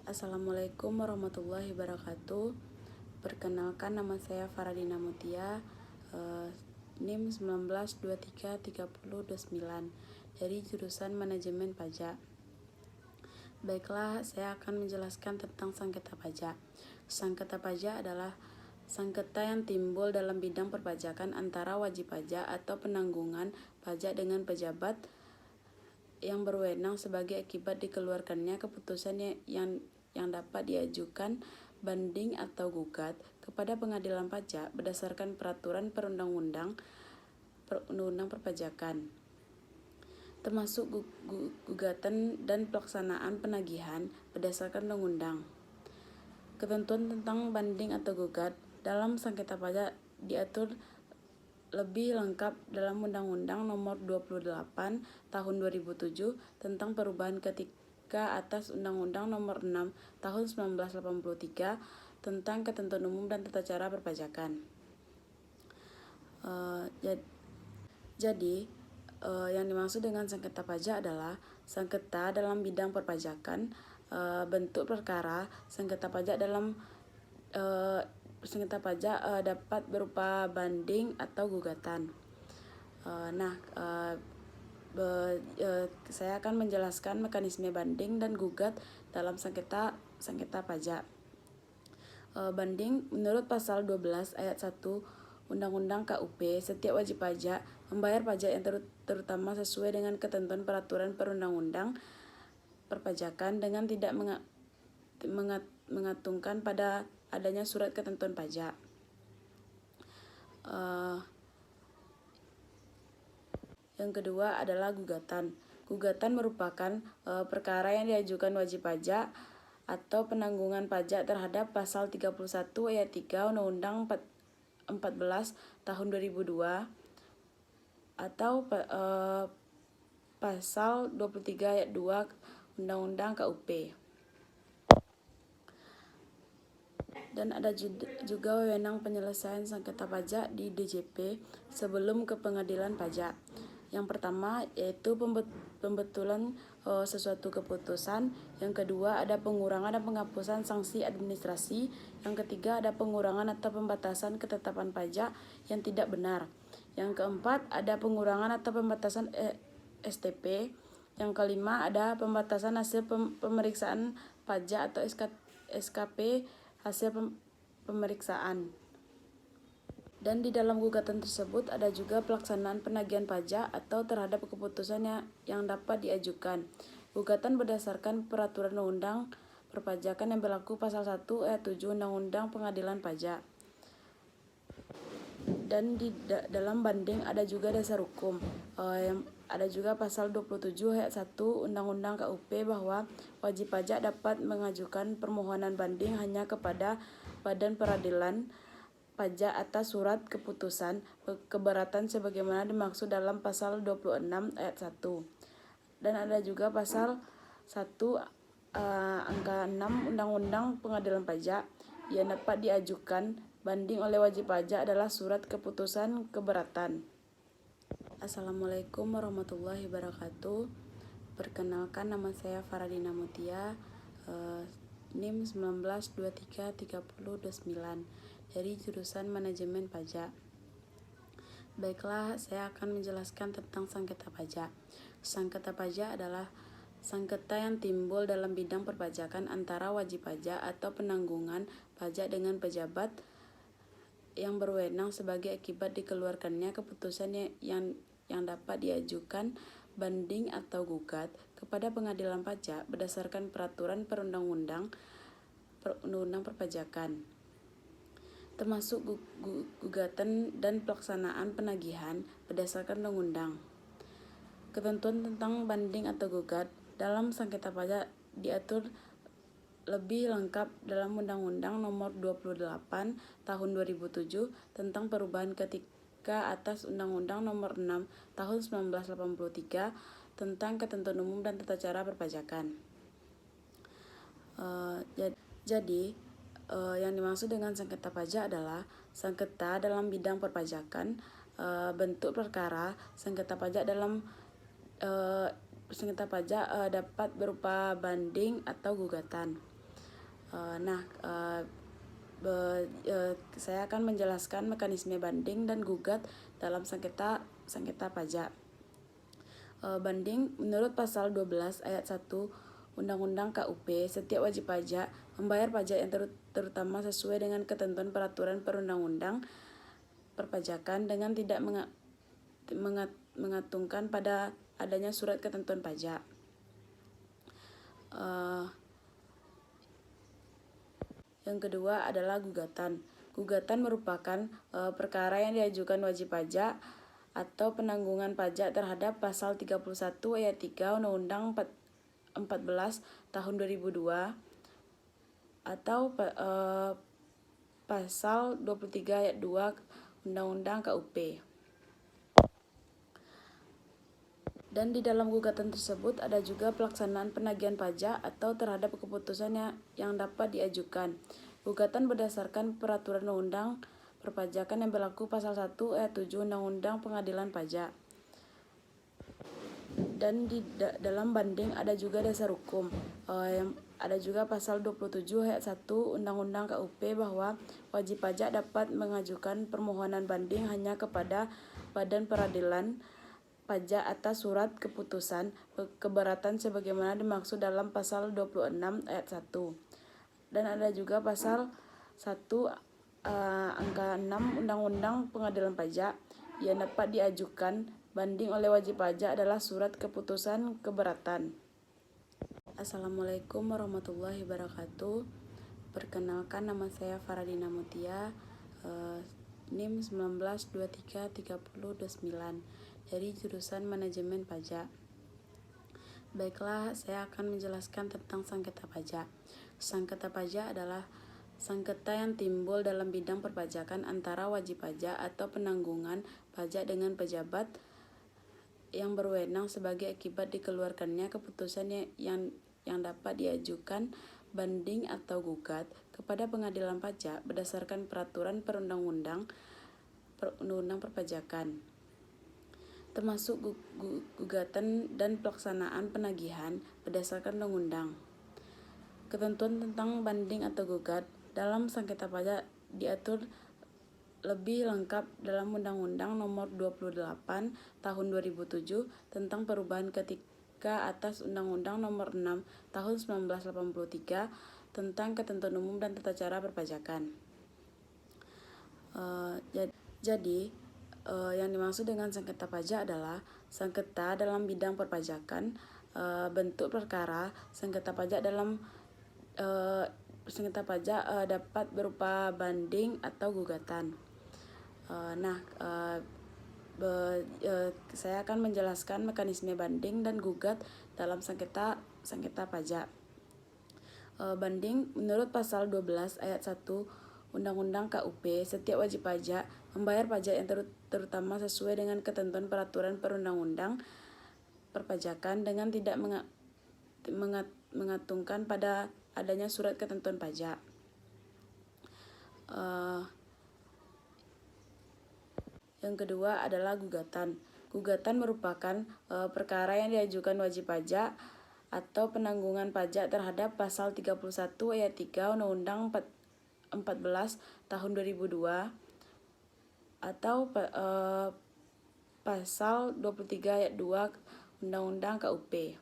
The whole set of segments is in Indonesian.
Assalamualaikum warahmatullahi wabarakatuh. Perkenalkan, nama saya Faradina Mutia, NIM 19233029 dari jurusan Manajemen Pajak. Baiklah, saya akan menjelaskan tentang sengketa pajak. Sengketa pajak adalah sengketa yang timbul dalam bidang perpajakan antara wajib pajak atau penanggungan pajak dengan pejabat yang berwenang sebagai akibat dikeluarkannya keputusan yang dapat diajukan banding atau gugat kepada pengadilan pajak berdasarkan peraturan perundang-undang perpajakan, termasuk gugatan dan pelaksanaan penagihan berdasarkan undang-undang. Ketentuan tentang banding atau gugat dalam sengketa pajak diatur lebih lengkap dalam Undang-Undang Nomor 28 Tahun 2007 tentang perubahan ketika atas Undang-Undang Nomor 6 Tahun 1983 tentang ketentuan umum dan tata cara perpajakan. Yang dimaksud dengan sengketa pajak adalah sengketa dalam bidang perpajakan, bentuk perkara sengketa pajak dapat berupa banding atau gugatan. Saya akan menjelaskan mekanisme banding dan gugat dalam sengketa pajak. Banding menurut pasal 12 ayat 1 Undang-Undang KUP, setiap wajib pajak membayar pajak yang terutama sesuai dengan ketentuan peraturan perundang-undang perpajakan dengan tidak mengatungkan pada adanya surat ketentuan pajak. Yang kedua adalah gugatan. Gugatan merupakan perkara yang diajukan wajib pajak atau penanggungan pajak terhadap pasal 31 ayat 3 Undang-Undang 14 tahun 2002 atau pasal 23 ayat 2 Undang-Undang KUP. Dan ada juga wewenang penyelesaian sengketa pajak di DJP sebelum ke pengadilan pajak. Yang pertama yaitu pembetulan sesuatu keputusan. Yang kedua ada pengurangan dan penghapusan sanksi administrasi. Yang ketiga ada pengurangan atau pembatasan ketetapan pajak yang tidak benar. Yang keempat ada pengurangan atau pembatasan STP. Yang kelima ada pembatasan hasil pemeriksaan pajak atau SKP hasil pemeriksaan. Dan di dalam gugatan tersebut ada juga pelaksanaan penagihan pajak atau terhadap keputusan yang dapat diajukan. Gugatan berdasarkan peraturan undang perpajakan yang berlaku pasal 1 ayat 7 Undang-Undang Pengadilan Pajak. Dan di dalam banding ada juga dasar hukum. Ada juga pasal 27 ayat 1 Undang-Undang KUP bahwa wajib pajak dapat mengajukan permohonan banding hanya kepada Badan Peradilan Pajak atas surat keputusan keberatan sebagaimana dimaksud dalam pasal 26 ayat 1. Dan ada juga pasal 1 angka 6 Undang-Undang Pengadilan Pajak yang dapat diajukan banding oleh wajib pajak adalah surat keputusan keberatan. Assalamualaikum warahmatullahi wabarakatuh. Perkenalkan, nama saya Faradina Mutia, NIM 19233029 dari jurusan Manajemen Pajak. Baiklah, saya akan menjelaskan tentang sengketa pajak. Sengketa pajak adalah sengketa yang timbul dalam bidang perpajakan antara wajib pajak atau penanggungan pajak dengan pejabat yang berwenang sebagai akibat dikeluarkannya keputusan yang dapat diajukan banding atau gugat kepada pengadilan pajak berdasarkan peraturan perundang-undang perpajakan, termasuk gugatan dan pelaksanaan penagihan berdasarkan undang-undang. Ketentuan tentang banding atau gugat dalam sengketa pajak diatur lebih lengkap dalam Undang-Undang Nomor 28 Tahun 2007 tentang perubahan ketika atas Undang-Undang Nomor 6 Tahun 1983 tentang ketentuan umum dan tata cara perpajakan. Yang dimaksud dengan sengketa pajak adalah sengketa dalam bidang perpajakan, bentuk perkara sengketa pajak dapat berupa banding atau gugatan. Saya akan menjelaskan mekanisme banding dan gugat dalam sengketa pajak. Banding menurut pasal 12 ayat 1 Undang-Undang KUP, setiap wajib pajak membayar pajak yang terutama sesuai dengan ketentuan peraturan perundang-undang perpajakan dengan tidak mengatungkan pada adanya surat ketentuan pajak. Yang kedua adalah gugatan. Gugatan merupakan perkara yang diajukan wajib pajak atau penanggungan pajak terhadap pasal 31 ayat 3 Undang-Undang 14 tahun 2002 atau pasal 23 ayat 2 Undang-Undang KUP. Dan di dalam gugatan tersebut ada juga pelaksanaan penagihan pajak atau terhadap keputusan yang dapat diajukan. Gugatan berdasarkan peraturan undang perpajakan yang berlaku pasal 1 ayat 7 Undang-Undang Pengadilan Pajak. Dan di dalam banding ada juga dasar hukum. Ada juga pasal 27 ayat 1 Undang-Undang KUP bahwa wajib pajak dapat mengajukan permohonan banding hanya kepada Badan Peradilan Pajak atas surat keputusan keberatan sebagaimana dimaksud dalam pasal 26 ayat 1. Dan ada juga pasal 1 angka 6 Undang-Undang Pengadilan Pajak yang dapat diajukan banding oleh wajib pajak adalah surat keputusan keberatan. Assalamualaikum warahmatullahi wabarakatuh. Perkenalkan, nama saya Faradina Mutia, NIM 19233029 dari jurusan Manajemen Pajak. Baiklah, saya akan menjelaskan tentang sengketa pajak. Sengketa pajak adalah sengketa yang timbul dalam bidang perpajakan antara wajib pajak atau penanggungan pajak dengan pejabat yang berwenang sebagai akibat dikeluarkannya keputusan yang dapat diajukan banding atau gugat kepada pengadilan pajak berdasarkan peraturan perundang-undang perpajakan, termasuk gugatan dan pelaksanaan penagihan berdasarkan undang-undang. Ketentuan tentang banding atau gugat dalam sengketa pajak diatur lebih lengkap dalam Undang-Undang Nomor 28 Tahun 2007 tentang perubahan ketika atas Undang-Undang Nomor 6 Tahun 1983 tentang ketentuan umum dan tata cara perpajakan. Jadi, yang dimaksud dengan sengketa pajak adalah sengketa dalam bidang perpajakan. Bentuk perkara sengketa pajak dapat berupa banding atau gugatan. Saya akan menjelaskan mekanisme banding dan gugat dalam sengketa pajak. Banding menurut pasal 12 ayat 1 Undang-Undang KUP, setiap wajib pajak membayar pajak yang terutama sesuai dengan ketentuan peraturan perundang-undang perpajakan dengan tidak mengatungkan pada adanya surat ketentuan pajak. Yang kedua adalah gugatan. Gugatan merupakan perkara yang diajukan wajib pajak atau penanggungan pajak terhadap pasal 31 ayat 3 Undang-Undang 14 tahun 2002 atau pasal 23 ayat 2 Undang-Undang KUP.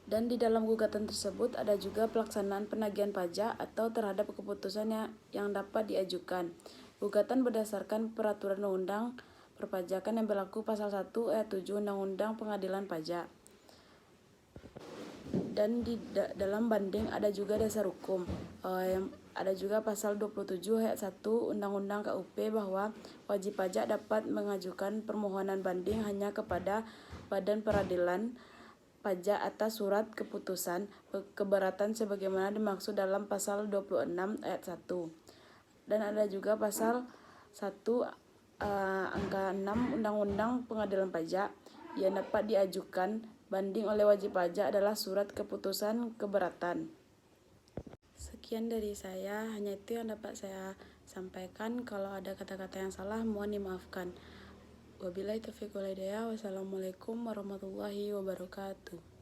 Dan di dalam gugatan tersebut ada juga pelaksanaan penagihan pajak atau terhadap keputusan yang dapat diajukan. Gugatan berdasarkan peraturan undang perpajakan yang berlaku pasal 1 ayat 7 Undang-Undang Pengadilan Pajak. Dan di dalam banding ada juga dasar hukum. Ada juga pasal 27 ayat 1 Undang-Undang KUP bahwa wajib pajak dapat mengajukan permohonan banding hanya kepada Badan Peradilan Pajak atas surat keputusan keberatan sebagaimana dimaksud dalam pasal 26 ayat 1. Dan ada juga pasal 1 angka 6 Undang-Undang Pengadilan Pajak yang dapat diajukan banding oleh wajib pajak adalah surat keputusan keberatan. Sekian dari saya, hanya itu yang dapat saya sampaikan. Kalau ada kata-kata yang salah mohon dimaafkan. Wabillahi taufiq wal hidayah. Wassalamualaikum warahmatullahi wabarakatuh.